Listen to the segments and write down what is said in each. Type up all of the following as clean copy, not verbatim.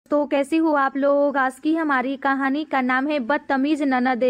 तो कैसे हो आप लोग। आज की हमारी कहानी का नाम है बदतमीज ननद।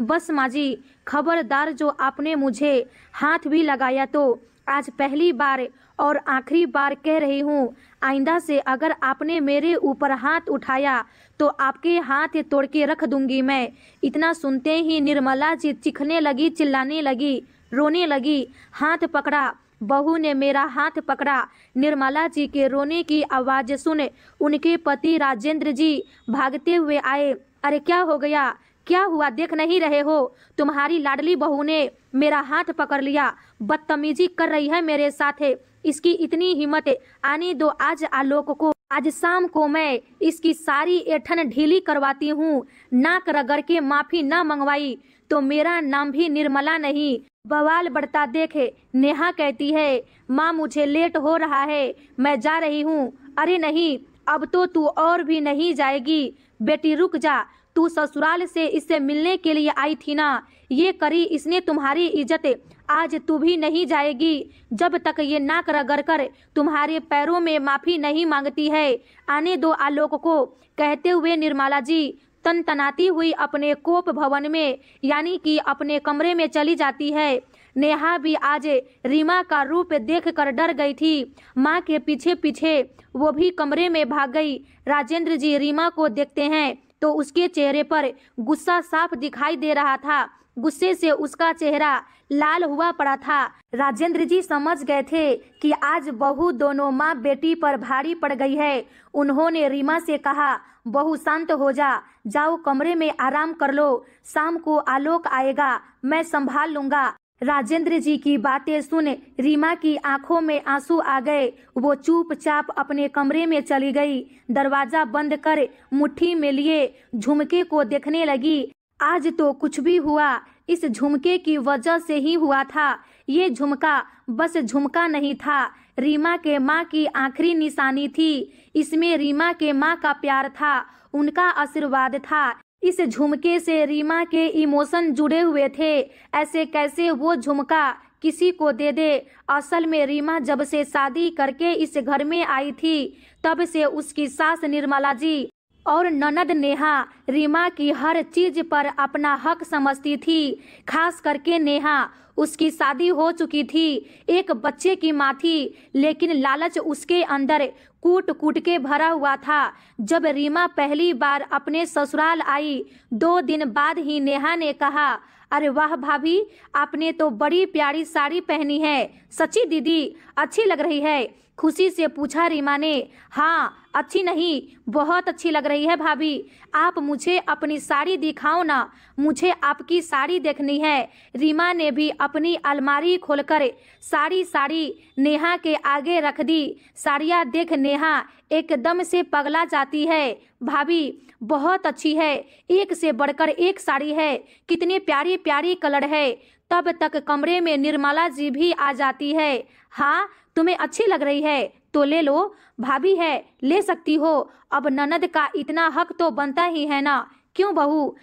बस माँ जी, खबरदार, जो आपने मुझे हाथ भी लगाया तो आज पहली बार और आखिरी बार कह रही हूँ, आइंदा से अगर आपने मेरे ऊपर हाथ उठाया तो आपके हाथ तोड़ के रख दूंगी मैं। इतना सुनते ही निर्मला जी चीखने लगी, चिल्लाने लगी, रोने लगी। हाथ पकड़ा, बहू ने मेरा हाथ पकड़ा। निर्मला जी के रोने की आवाज सुन उनके पति राजेंद्र जी भागते हुए आए। अरे क्या हो गया, क्या हुआ, देख नहीं रहे हो? तुम्हारी लाडली बहू ने मेरा हाथ पकड़ लिया, बदतमीजी कर रही है मेरे साथ। इसकी इतनी हिम्मत, आने दो आज आलोक को। आज शाम को मैं इसकी सारी ऐठन ढीली करवाती हूँ। नाक रगड़ के माफी ना मंगवाई तो मेरा नाम भी निर्मला नहीं। बवाल बढ़ता देखे, नेहा कहती है, माँ मुझे लेट हो रहा है, मैं जा रही हूँ। अरे नहीं, अब तो तू और भी नहीं जाएगी। बेटी रुक जा, तू ससुराल से इससे मिलने के लिए आई थी ना, ये करी इसने तुम्हारी इज्जत। आज तू भी नहीं जाएगी जब तक ये नाक रगड़ कर तुम्हारे पैरों में माफी नहीं मांगती है। आने दो आलोक को। कहते हुए निर्मला जी तनतनाती हुई अपने कोप भवन में यानी कि अपने कमरे में चली जाती है। नेहा भी आज रीमा का रूप देखकर डर गई थी। माँ के पीछे पीछे वो भी कमरे में भाग गई। राजेंद्र जी रीमा को देखते हैं तो उसके चेहरे पर गुस्सा साफ दिखाई दे रहा था। गुस्से से उसका चेहरा लाल हुआ पड़ा था। राजेंद्र जी समझ गए थे कि आज बहू दोनों माँ बेटी पर भारी पड़ गई है। उन्होंने रीमा से कहा, बहू शांत हो जा, जाओ कमरे में आराम कर लो, शाम को आलोक आएगा, मैं संभाल लूंगा। राजेंद्र जी की बातें सुन रीमा की आंखों में आंसू आ गए। वो चुपचाप अपने कमरे में चली गई। दरवाजा बंद कर मुट्ठी में लिए झुमके को देखने लगी। आज तो कुछ भी हुआ इस झुमके की वजह से ही हुआ था। ये झुमका बस झुमका नहीं था, रीमा के माँ की आखिरी निशानी थी। इसमें रीमा के माँ का प्यार था, उनका आशीर्वाद था। इस झुमके से रीमा के इमोशन जुड़े हुए थे। ऐसे कैसे वो झुमका किसी को दे दे। असल में रीमा जब से शादी करके इस घर में आई थी तब से उसकी सास निर्मला जी और ननद नेहा रीमा की हर चीज पर अपना हक समझती थी। खास करके नेहा, उसकी शादी हो चुकी थी, एक बच्चे की माँ थी, लेकिन लालच उसके अंदर कूट कूट के भरा हुआ था। जब रीमा पहली बार अपने ससुराल आई 2 दिन बाद ही नेहा ने कहा, अरे वाह भाभी, आपने तो बड़ी प्यारी साड़ी पहनी है, सच्ची दीदी अच्छी लग रही है। खुशी से पूछा रीमा ने। हाँ, अच्छी नहीं, बहुत अच्छी लग रही है भाभी। आप मुझे अपनी साड़ी दिखाओ ना, मुझे आपकी साड़ी देखनी है। रीमा ने भी अपनी अलमारी खोलकर साड़ी नेहा के आगे रख दी। साड़ियाँ देख नेहा एकदम से पगला जाती है। भाभी बहुत अच्छी है, एक से बढ़कर एक साड़ी है, कितनी प्यारी प्यारी कलर है। तब तक कमरे में निर्मला जी भी आ जाती है। हाँ, तुम्हें अच्छी लग रही है तो ले लो, भाभी है ले सकती हो। अब ननद का इतना हक तो बनता ही है ना, क्यों बहू?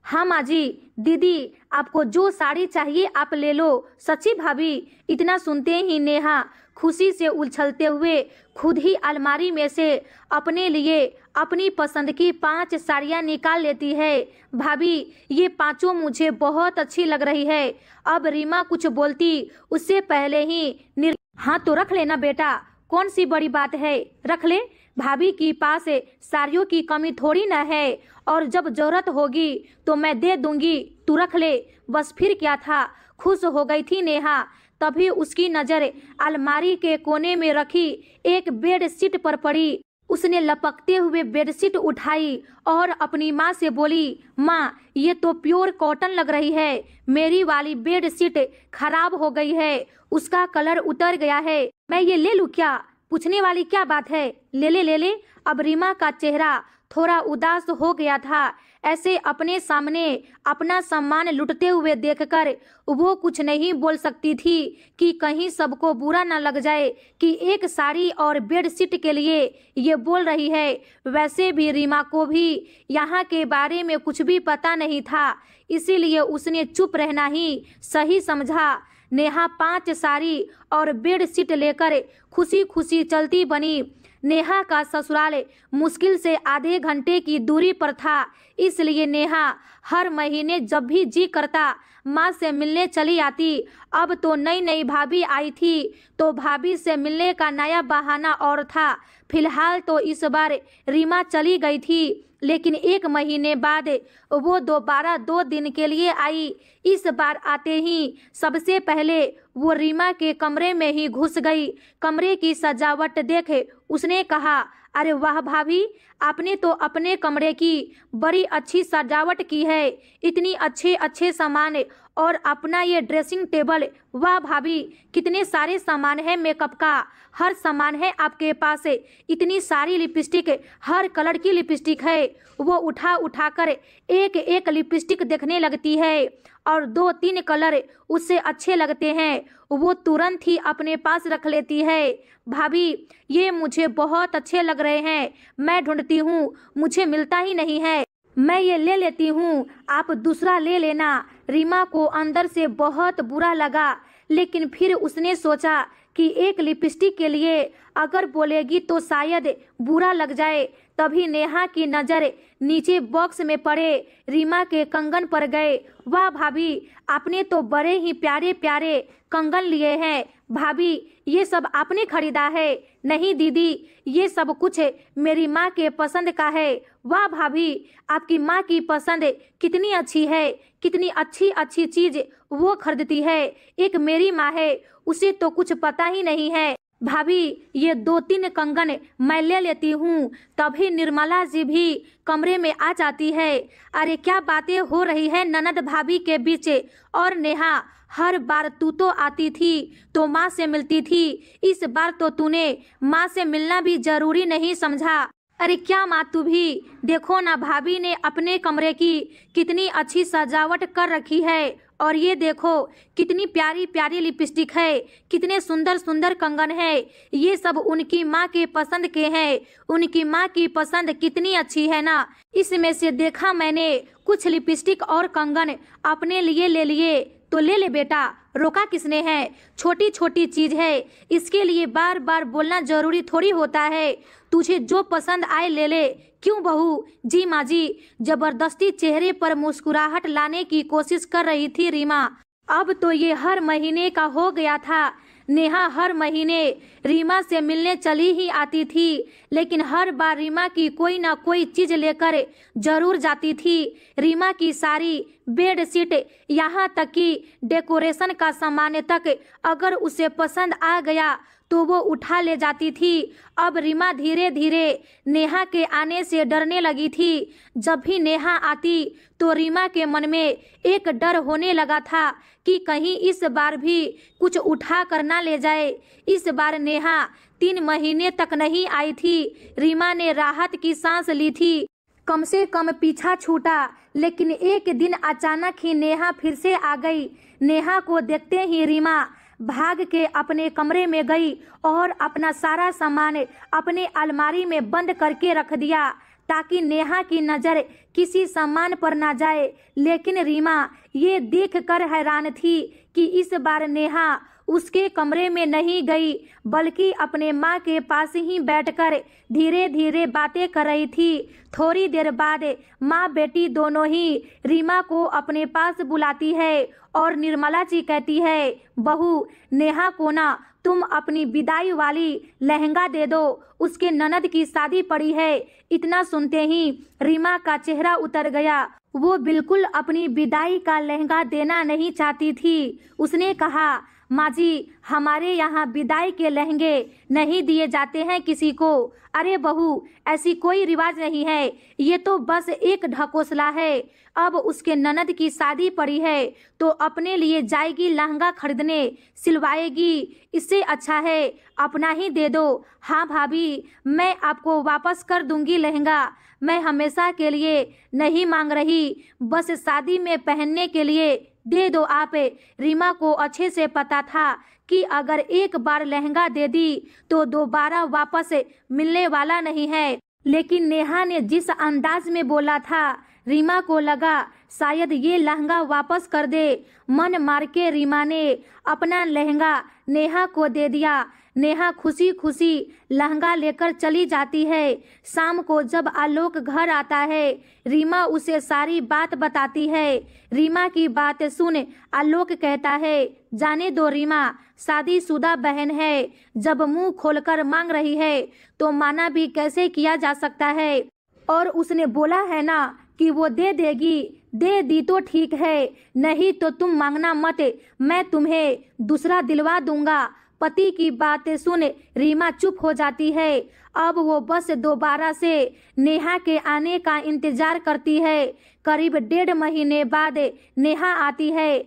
हाँ माँ जी, दीदी आपको जो साड़ी चाहिए आप ले लो, सच्ची भाभी। इतना सुनते ही नेहा खुशी से उछलते हुए खुद ही अलमारी में से अपने लिए अपनी पसंद की 5 साड़ियाँ निकाल लेती है। भाभी ये 5 मुझे बहुत अच्छी लग रही है। अब रीमा कुछ बोलती उससे पहले ही हाँ तो रख लेना बेटा, कौन सी बड़ी बात है, रख ले। भाभी की पास साड़ियों की कमी थोड़ी ना है, और जब जरूरत होगी तो मैं दे दूंगी, तू रख ले। बस फिर क्या था, खुश हो गई थी नेहा। तभी उसकी नजर अलमारी के कोने में रखी एक बेडशीट पर पड़ी। उसने लपकते हुए बेडशीट उठाई और अपनी माँ से बोली, माँ ये तो प्योर कॉटन लग रही है, मेरी वाली बेडशीट खराब हो गई है, उसका कलर उतर गया है, मैं ये ले लूँ क्या? पूछने वाली क्या बात है, ले ले ले ले। अब रीमा का चेहरा थोड़ा उदास हो गया था। ऐसे अपने सामने अपना सम्मान लुटते हुए देखकर वो कुछ नहीं बोल सकती थी कि कहीं सबको बुरा न लग जाए कि एक साड़ी और बेडशीट के लिए ये बोल रही है। वैसे भी रीमा को भी यहाँ के बारे में कुछ भी पता नहीं था, इसीलिए उसने चुप रहना ही सही समझा। नेहा 5 साड़ी और बेडशीट लेकर खुशी खुशी चलती बनी। नेहा का ससुराल मुश्किल से आधे घंटे की दूरी पर था, इसलिए नेहा हर महीने जब भी जी करता माँ से मिलने चली आती। अब तो नई नई भाभी आई थी तो भाभी से मिलने का नया बहाना और था। फिलहाल तो इस बार रीमा चली गई थी, लेकिन 1 महीने बाद वो दोबारा 2 दिन के लिए आई। इस बार आते ही सबसे पहले वो रीमा के कमरे में ही घुस गई। कमरे की सजावट देख उसने कहा, अरे वाह भाभी, आपने तो अपने कमरे की बड़ी अच्छी सजावट की है। इतनी अच्छे अच्छे सामान और अपना ये ड्रेसिंग टेबल, वाह भाभी, कितने सारे सामान है मेकअप का, हर सामान है आपके पास। इतनी सारी लिपस्टिक, हर कलर की लिपस्टिक है। वो उठा उठा कर एक एक लिपस्टिक देखने लगती है और 2-3 कलर उससे अच्छे लगते हैं वो तुरंत ही अपने पास रख लेती है। भाभी, ये मुझे बहुत अच्छे लग रहे हैं, मैं ढूंढती हूँ, मुझे मिलता ही नहीं है, मैं ये ले लेती हूँ, आप दूसरा ले लेना। रीमा को अंदर से बहुत बुरा लगा, लेकिन फिर उसने सोचा कि एक लिपस्टिक के लिए अगर बोलेगी तो शायद बुरा लग जाए। तभी नेहा की नज़र नीचे बॉक्स में पड़े रीमा के कंगन पर गए। वाह भाभी, आपने तो बड़े ही प्यारे प्यारे कंगन लिए हैं। भाभी, ये सब आपने खरीदा है? नहीं दीदी, ये सब कुछ मेरी माँ के पसंद का है। वाह भाभी, आपकी माँ की पसंद कितनी अच्छी है, कितनी अच्छी अच्छी चीज वो खरीदती है। एक मेरी माँ है, उसे तो कुछ पता ही नहीं है। भाभी, ये 2-3 कंगन मैं ले लेती हूँ। तभी निर्मला जी भी कमरे में आ जाती है। अरे क्या बातें हो रही है ननद भाभी के बीच। और नेहा, हर बार तू तो आती थी तो माँ से मिलती थी, इस बार तो तूने माँ से मिलना भी जरूरी नहीं समझा। अरे क्या माँ, तू भी देखो ना, भाभी ने अपने कमरे की कितनी अच्छी सजावट कर रखी है। और ये देखो कितनी प्यारी प्यारी लिपस्टिक है, कितने सुंदर सुंदर कंगन है। ये सब उनकी माँ के पसंद के हैं। उनकी माँ की पसंद कितनी अच्छी है ना। इसमें से देखा मैंने कुछ लिपस्टिक और कंगन अपने लिए ले लिए तो ले ले बेटा, रोका किसने है? छोटी छोटी चीज है, इसके लिए बार बार बोलना जरूरी थोड़ी होता है। तुझे जो पसंद आए ले ले। क्यों बहू? जी माँ जी। जबरदस्ती चेहरे पर मुस्कुराहट लाने की कोशिश कर रही थी रीमा। अब तो ये हर महीने का हो गया था। नेहा हर महीने रीमा से मिलने चली ही आती थी, लेकिन हर बार रीमा की कोई ना कोई चीज लेकर जरूर जाती थी। रीमा की सारी बेडशीट, यहाँ तक कि डेकोरेशन का सामान तक अगर उसे पसंद आ गया तो वो उठा ले जाती थी। अब रीमा धीरे धीरे नेहा के आने से डरने लगी थी। जब भी नेहा आती तो रीमा के मन में एक डर होने लगा था कि कहीं इस बार भी कुछ उठा कर ना ले जाए। इस बार नेहा 3 महीने तक नहीं आई थी। रीमा ने राहत की सांस ली थी, कम से कम पीछा छूटा। लेकिन एक दिन अचानक ही नेहा फिर से आ गई। नेहा को देखते ही रीमा भाग के अपने कमरे में गई और अपना सारा सामान अपने अलमारी में बंद करके रख दिया ताकि नेहा की नज़र किसी सामान पर ना जाए। लेकिन रीमा ये देखकर हैरान थी कि इस बार नेहा उसके कमरे में नहीं गई, बल्कि अपने माँ के पास ही बैठकर धीरे धीरे बातें कर रही थी। थोड़ी देर बाद माँ बेटी दोनों ही रीमा को अपने पास बुलाती है और निर्मला जी कहती है, बहू, नेहा को ना तुम अपनी विदाई वाली लहंगा दे दो, उसके ननद की शादी पड़ी है। इतना सुनते ही रीमा का चेहरा उतर गया। वो बिल्कुल अपनी विदाई का लहंगा देना नहीं चाहती थी। उसने कहा, माँ जी, हमारे यहाँ विदाई के लहंगे नहीं दिए जाते हैं किसी को। अरे बहू, ऐसी कोई रिवाज नहीं है, ये तो बस एक ढकोसला है। अब उसके ननद की शादी पड़ी है तो अपने लिए जाएगी लहंगा खरीदने, सिलवाएगी। इससे अच्छा है अपना ही दे दो। हाँ भाभी, मैं आपको वापस कर दूंगी लहंगा। मैं हमेशा के लिए नहीं मांग रही, बस शादी में पहनने के लिए दे दो आप। रीमा को अच्छे से पता था कि अगर एक बार लहंगा दे दी तो दोबारा वापस मिलने वाला नहीं है। लेकिन नेहा ने जिस अंदाज में बोला था, रीमा को लगा शायद ये लहंगा वापस कर दे। मन मार के रीमा ने अपना लहंगा नेहा को दे दिया। नेहा खुशी खुशी लहंगा लेकर चली जाती है। शाम को जब आलोक घर आता है, रीमा उसे सारी बात बताती है। रीमा की बात सुन आलोक कहता है, जाने दो रीमा, शादीशुदा बहन है, जब मुंह खोलकर मांग रही है तो माना भी कैसे किया जा सकता है। और उसने बोला है ना कि वो दे देगी, दे दी तो ठीक है, नहीं तो तुम मांगना मत, मैं तुम्हें दूसरा दिलवा दूंगा। पति की बातें सुन रीमा चुप हो जाती है। अब वो बस दोबारा से नेहा के आने का इंतजार करती है। करीब 1.5 महीने बाद नेहा आती है।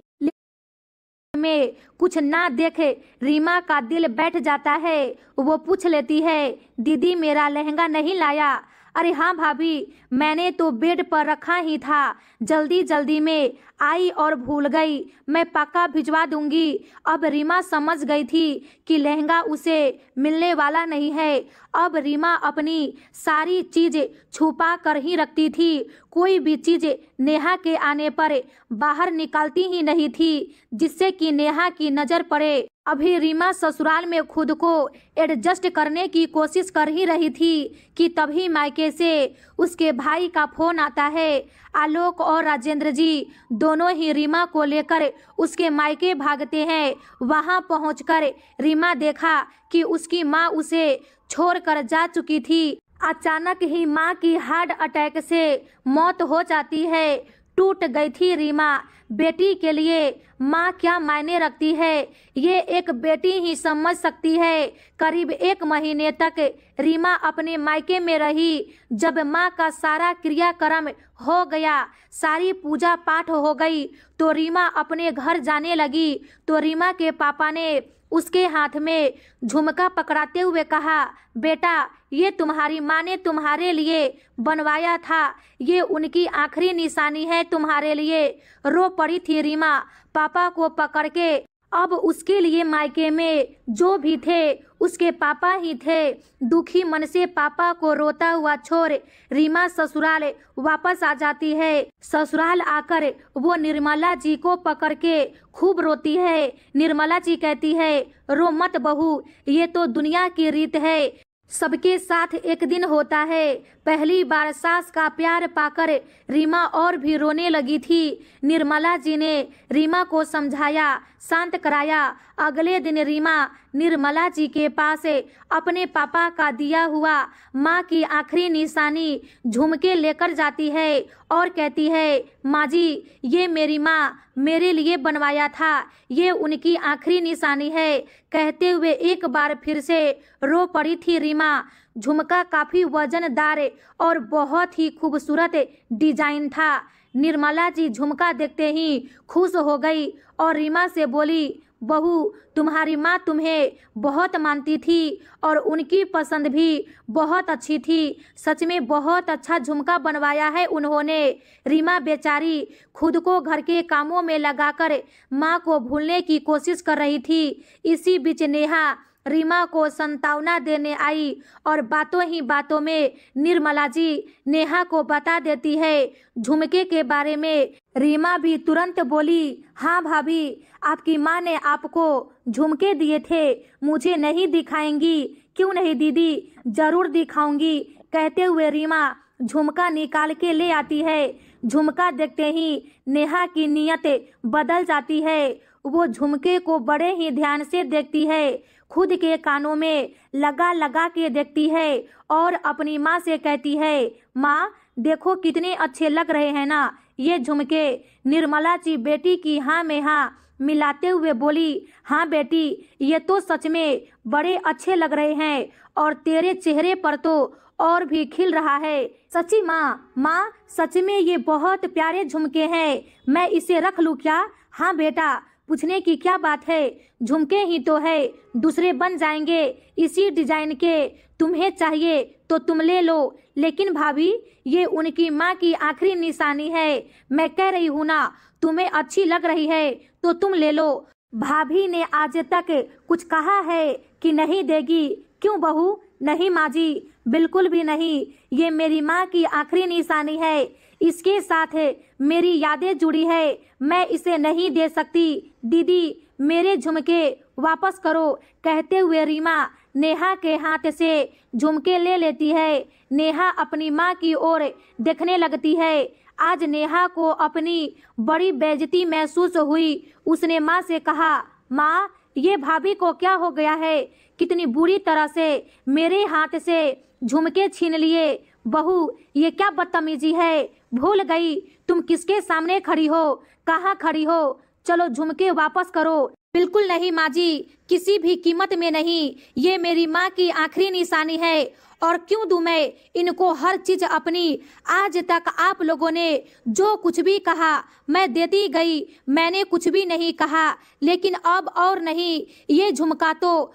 में कुछ ना देखे रीमा का दिल बैठ जाता है। वो पूछ लेती है, दीदी मेरा लहंगा नहीं लाया? अरे हाँ भाभी, मैंने तो बेड पर रखा ही था, जल्दी जल्दी में आई और भूल गई, मैं पक्का भिजवा दूंगी। अब रीमा समझ गई थी कि लहंगा उसे मिलने वाला नहीं है। अब रीमा अपनी सारी चीज छुपा कर ही रखती थी। कोई भी चीज नेहा के आने पर बाहर निकालती ही नहीं थी जिससे कि नेहा की नजर पड़े। अभी रीमा ससुराल में खुद को एडजस्ट करने की कोशिश कर ही रही थी कि तभी मायके से उसके भाई का फोन आता है। आलोक और राजेंद्र जी दोनों ही रीमा को लेकर उसके मायके भागते हैं। वहां पहुंचकर रीमा देखा कि उसकी माँ उसे छोड़कर जा चुकी थी। अचानक ही माँ की हार्ट अटैक से मौत हो जाती है। टूट गई थी रीमा। बेटी के लिए माँ क्या मायने रखती है, ये एक बेटी ही समझ सकती है। करीब 1 महीने तक रीमा अपने मायके में रही। जब माँ का सारा क्रियाक्रम हो गया, सारी पूजा पाठ हो गई, तो रीमा अपने घर जाने लगी। तो रीमा के पापा ने उसके हाथ में झुमका पकड़ाते हुए कहा, बेटा ये तुम्हारी माँ ने तुम्हारे लिए बनवाया था, ये उनकी आखिरी निशानी है तुम्हारे लिए। रो पड़ी थी रीमा पापा को पकड़ के। अब उसके लिए मायके में जो भी थे उसके पापा ही थे। दुखी मन से पापा को रोता हुआ छोड़ रीमा ससुराल वापस आ जाती है। ससुराल आकर वो निर्मला जी को पकड़ के खूब रोती है। निर्मला जी कहती है, रो मत बहू, ये तो दुनिया की रीत है, सबके साथ एक दिन होता है। पहली बार सास का प्यार पाकर रीमा और भी रोने लगी थी। निर्मला जी ने रीमा को समझाया, शांत कराया। अगले दिन रीमा निर्मला जी के पास अपने पापा का दिया हुआ माँ की आखिरी निशानी झुमके लेकर जाती है और कहती है, माँ जी ये मेरी माँ मेरे लिए बनवाया था, ये उनकी आखिरी निशानी है। कहते हुए एक बार फिर से रो पड़ी थी रीमा। झुमका काफी वजनदार और बहुत ही खूबसूरत डिजाइन था। निर्मला जी झुमका देखते ही खुश हो गई और रीमा से बोली, बहू तुम्हारी माँ तुम्हें बहुत मानती थी और उनकी पसंद भी बहुत अच्छी थी, सच में बहुत अच्छा झुमका बनवाया है उन्होंने। रीमा बेचारी खुद को घर के कामों में लगाकर माँ को भूलने की कोशिश कर रही थी। इसी बीच नेहा रीमा को सांत्वना देने आई और बातों ही बातों में निर्मला जी नेहा को बता देती है झुमके के बारे में। रीमा भी तुरंत बोली, हाँ भाभी, आपकी माँ ने आपको झुमके दिए थे, मुझे नहीं दिखाएंगी? क्यों नहीं दीदी, जरूर दिखाऊंगी। कहते हुए रीमा झुमका निकाल के ले आती है। झुमका देखते ही नेहा की नीयत बदल जाती है। वो झुमके को बड़े ही ध्यान से देखती है, खुद के कानों में लगा लगा के देखती है और अपनी माँ से कहती है, माँ देखो कितने अच्छे लग रहे हैं ना ये झुमके। निर्मला जी बेटी की हाँ में हाँ मिलाते हुए बोली, हाँ बेटी, ये तो सच में बड़े अच्छे लग रहे हैं और तेरे चेहरे पर तो और भी खिल रहा है। सच्ची माँ, माँ सच में ये बहुत प्यारे झुमके हैं, मैं इसे रख लूँ क्या? हाँ बेटा, पूछने की क्या बात है, झुमके ही तो है, दूसरे बन जाएंगे इसी डिजाइन के, तुम्हें चाहिए तो तुम ले लो। लेकिन भाभी ये उनकी माँ की आखिरी निशानी है, मैं कह रही हूँ ना, तुम्हें अच्छी लग रही है तो तुम ले लो। भाभी ने आज तक कुछ कहा है कि नहीं देगी? क्यों बहू? नहीं माँ जी, बिल्कुल भी नहीं, ये मेरी माँ की आखिरी निशानी है, इसके साथ मेरी यादें जुड़ी है, मैं इसे नहीं दे सकती। दीदी मेरे झुमके वापस करो। कहते हुए रीमा नेहा के हाथ से झुमके ले लेती है। नेहा अपनी माँ की ओर देखने लगती है। आज नेहा को अपनी बड़ी बेइज्जती महसूस हुई। उसने माँ से कहा, माँ ये भाभी को क्या हो गया है, कितनी बुरी तरह से मेरे हाथ से झुमके छीन लिए। बहू ये क्या बदतमीजी है, भूल गई तुम किसके सामने खड़ी हो, कहाँ खड़ी हो, चलो झुमके वापस करो। बिल्कुल नहीं माँ जी, किसी भी कीमत में नहीं, ये मेरी माँ की आखिरी निशानी है और क्यों दूं मैं इनको हर चीज अपनी। आज तक आप लोगों ने जो कुछ भी कहा मैं देती गई, मैंने कुछ भी नहीं कहा, लेकिन अब और नहीं। ये झुमका तो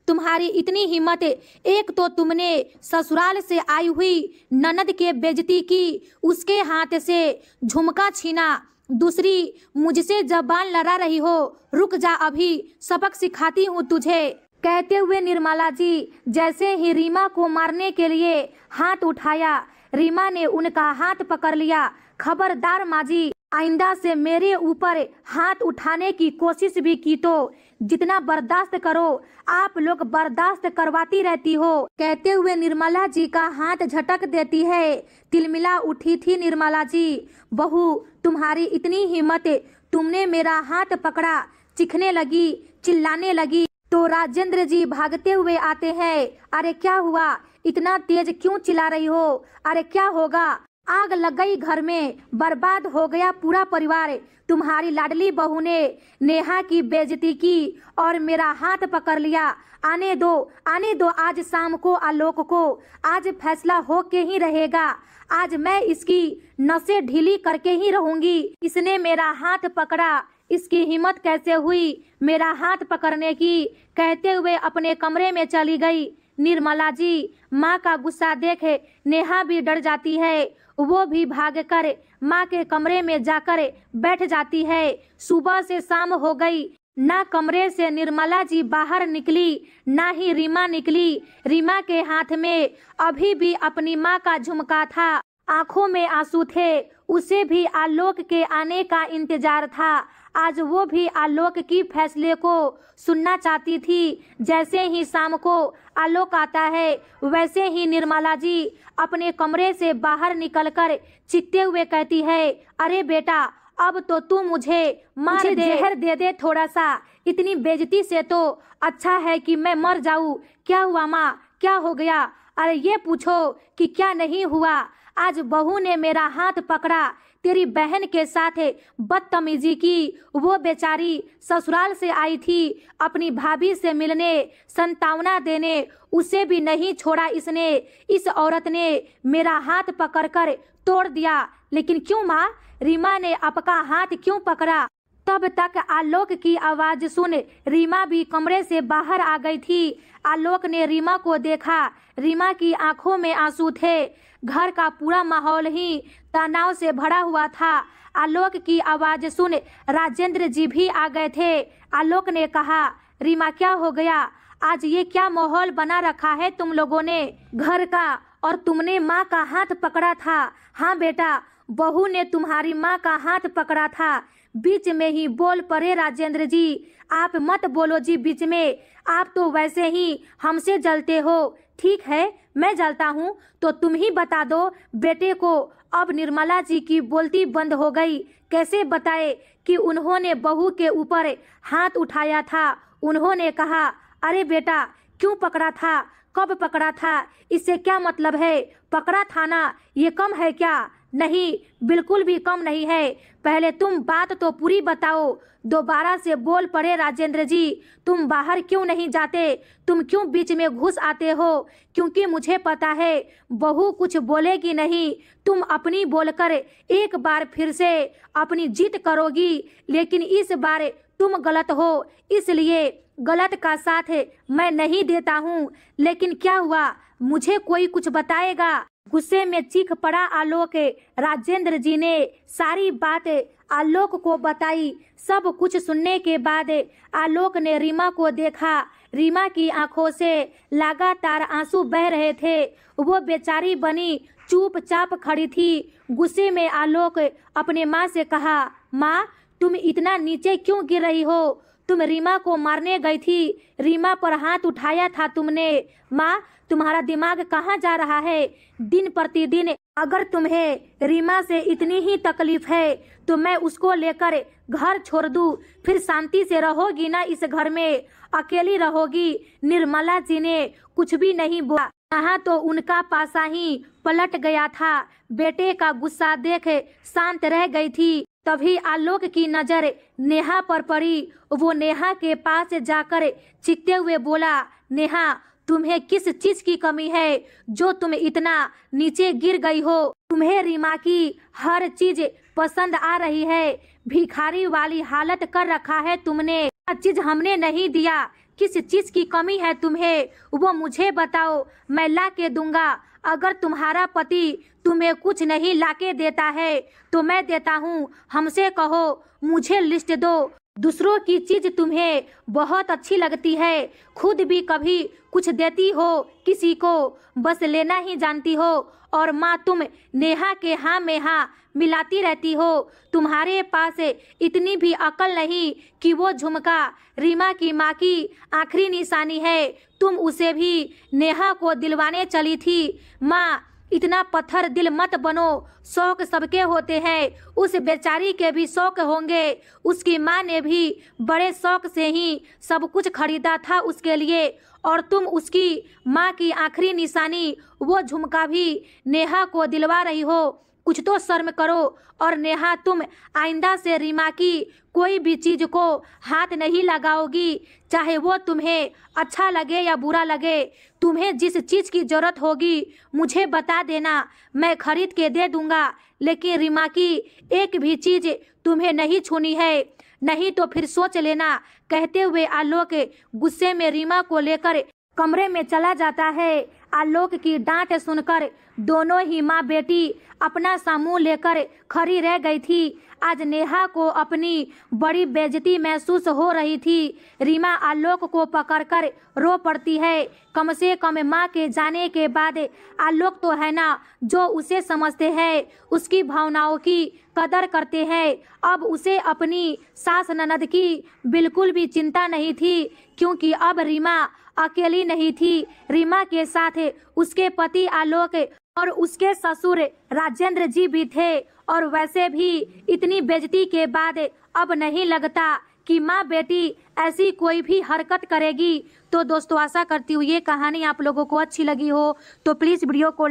तुम्हारी इतनी हिम्मत, एक तो तुमने ससुराल से आई हुई ननद के बेइज्जती की, उसके हाथ से झुमका छीना, दूसरी मुझसे जबान लड़ा रही हो। रुक जा, अभी सबक सिखाती हूँ तुझे। कहते हुए निर्मला जी जैसे ही रीमा को मारने के लिए हाथ उठाया, रीमा ने उनका हाथ पकड़ लिया। खबरदार माँ जी, आइंदा से मेरे ऊपर हाथ उठाने की कोशिश भी की तो जितना बर्दाश्त करो आप लोग बर्दाश्त करवाती रहती हो। कहते हुए निर्मला जी का हाथ झटक देती है। तिलमिला उठी थी निर्मला जी। बहू तुम्हारी इतनी हिम्मत, तुमने मेरा हाथ पकड़ा, चिखने लगी, चिल्लाने लगी तो राजेंद्र जी भागते हुए आते हैं। अरे क्या हुआ, इतना तेज क्यों चिल्ला रही हो, अरे क्या होगा, आग लग गई घर में, बर्बाद हो गया पूरा परिवार। तुम्हारी लाडली बहू ने नेहा की बेइज्जती की और मेरा हाथ पकड़ लिया। आने दो आज शाम को आलोक को, आज फैसला हो के ही रहेगा। आज मैं इसकी नसें ढीली करके ही रहूंगी। इसने मेरा हाथ पकड़ा, इसकी हिम्मत कैसे हुई मेरा हाथ पकड़ने की। कहते हुए अपने कमरे में चली गई। निर्मला जी माँ का गुस्सा देखे नेहा भी डर जाती है। वो भी भागकर माँ के कमरे में जाकर बैठ जाती है। सुबह से शाम हो गई, ना कमरे से निर्मला जी बाहर निकली, ना ही रीमा निकली। रीमा के हाथ में अभी भी अपनी माँ का झुमका था, आंखों में आंसू थे। उसे भी आलोक के आने का इंतजार था। आज वो भी आलोक की फैसले को सुनना चाहती थी। जैसे ही शाम को आलोक आता है, वैसे ही निर्मला जी अपने कमरे से बाहर निकलकर चीखते हुए कहती है, अरे बेटा अब तो तू मुझे मार दे, जहर दे दे थोड़ा सा, इतनी बेइज्जती से तो अच्छा है कि मैं मर जाऊं। क्या हुआ माँ, क्या हो गया, अरे ये पूछो कि क्या नहीं हुआ। आज बहू ने मेरा हाथ पकड़ा, तेरी बहन के साथ बदतमीजी की। वो बेचारी ससुराल से आई थी अपनी भाभी से मिलने, संतावना देने, उसे भी नहीं छोड़ा इसने। इस औरत ने मेरा हाथ पकड़कर तोड़ दिया। लेकिन क्यों माँ, रीमा ने आपका हाथ क्यों पकड़ा? तब तक आलोक की आवाज सुन रीमा भी कमरे से बाहर आ गई थी। आलोक ने रीमा को देखा, रीमा की आंखों में आंसू थे। घर का पूरा माहौल ही तनाव से भरा हुआ था। आलोक की आवाज सुन राजेंद्र जी भी आ गए थे। आलोक ने कहा, रीमा क्या हो गया, आज ये क्या माहौल बना रखा है तुम लोगों ने घर का, और तुमने माँ का हाथ पकड़ा था। हाँ बेटा, बहू ने तुम्हारी माँ का हाथ पकड़ा था। बीच में ही बोल पड़े राजेंद्र जी, आप मत बोलो जी बीच में, आप तो वैसे ही हमसे जलते हो। ठीक है मैं जलता हूँ तो तुम ही बता दो बेटे को। अब निर्मला जी की बोलती बंद हो गई। कैसे बताए कि उन्होंने बहू के ऊपर हाथ उठाया था। उन्होंने कहा, अरे बेटा क्यों पकड़ा था, कब पकड़ा था, इससे क्या मतलब है, पकड़ा था ना, ये कम है क्या? नहीं, बिल्कुल भी कम नहीं है। पहले तुम बात तो पूरी बताओ। दोबारा से बोल पड़े राजेंद्र जी, तुम बाहर क्यों नहीं जाते, तुम क्यों बीच में घुस आते हो? क्योंकि मुझे पता है बहू कुछ बोलेगी नहीं, तुम अपनी बोलकर एक बार फिर से अपनी जीत करोगी। लेकिन इस बार तुम गलत हो, इसलिए गलत का साथ मैं नहीं देता हूँ। लेकिन क्या हुआ, मुझे कोई कुछ बताएगा? गुस्से में चीख पड़ा आलोक। राजेंद्र जी ने सारी बात आलोक को बताई। सब कुछ सुनने के बाद आलोक ने रीमा को देखा। रीमा की आंखों से लगातार आंसू बह रहे थे। वो बेचारी बनी चुपचाप खड़ी थी। गुस्से में आलोक अपने माँ से कहा, माँ तुम इतना नीचे क्यों गिर रही हो? तुम रीमा को मारने गई थी, रीमा पर हाथ उठाया था तुमने। माँ तुम्हारा दिमाग कहाँ जा रहा है? दिन प्रतिदिन अगर तुम्हें रीमा से इतनी ही तकलीफ है तो मैं उसको लेकर घर छोड़ दूं, फिर शांति से रहोगी ना? इस घर में अकेली रहोगी। निर्मला जी ने कुछ भी नहीं बोला। यहाँ तो उनका पासा ही पलट गया था। बेटे का गुस्सा देख शांत रह गई थी। तभी आलोक की नजर नेहा पर पड़ी। वो नेहा के पास जाकर चीखते हुए बोला, नेहा तुम्हें किस चीज की कमी है जो तुम इतना नीचे गिर गई हो? तुम्हें रीमा की हर चीज पसंद आ रही है। भिखारी वाली हालत कर रखा है तुमने। हर चीज हमने नहीं दिया। किस चीज की कमी है तुम्हें? वो मुझे बताओ, मैं ला के दूंगा। अगर तुम्हारा पति तुम्हें कुछ नहीं लाके देता है तो मैं देता हूँ। हमसे कहो, मुझे लिस्ट दो। दूसरों की चीज तुम्हें बहुत अच्छी लगती है, खुद भी कभी कुछ देती हो किसी को, बस लेना ही जानती हो। और माँ तुम नेहा के हाँ में हाँ मिलाती रहती हो। तुम्हारे पास इतनी भी अकल नहीं कि वो झुमका रीमा की माँ की आखिरी निशानी है, तुम उसे भी नेहा को दिलवाने चली थी। माँ इतना पत्थर दिल मत बनो। शौक सबके होते हैं, उस बेचारी के भी शौक होंगे। उसकी माँ ने भी बड़े शौक से ही सब कुछ खरीदा था उसके लिए, और तुम उसकी माँ की आखिरी निशानी वो झुमका भी नेहा को दिलवा रही हो। कुछ तो शर्म करो। और नेहा तुम आइंदा से रीमा की कोई भी चीज को हाथ नहीं लगाओगी, चाहे वो तुम्हें अच्छा लगे या बुरा लगे। तुम्हें जिस चीज की जरूरत होगी मुझे बता देना, मैं खरीद के दे दूंगा। लेकिन रीमा की एक भी चीज तुम्हें नहीं छूनी है, नहीं तो फिर सोच लेना। कहते हुए आलोक गुस्से में रीमा को लेकर कमरे में चला जाता है। आलोक की डांट सुनकर दोनों ही माँ बेटी अपना सा मुंह लेकर खड़ी रह गई थी। आज नेहा को अपनी बड़ी बेइज्जती महसूस हो रही थी। रीमा आलोक को पकड़कर रो पड़ती है। कम से कम माँ के जाने के बाद आलोक तो है ना जो उसे समझते हैं, उसकी भावनाओं की कदर करते हैं। अब उसे अपनी सास ननद की बिल्कुल भी चिंता नहीं थी, क्योंकि अब रीमा अकेली नहीं थी। रीमा के साथ उसके पति आलोक और उसके ससुर राजेंद्र जी भी थे। और वैसे भी इतनी बेइज्जती के बाद अब नहीं लगता कि माँ बेटी ऐसी कोई भी हरकत करेगी। तो दोस्तों आशा करती हूँ ये कहानी आप लोगों को अच्छी लगी हो, तो प्लीज़ वीडियो को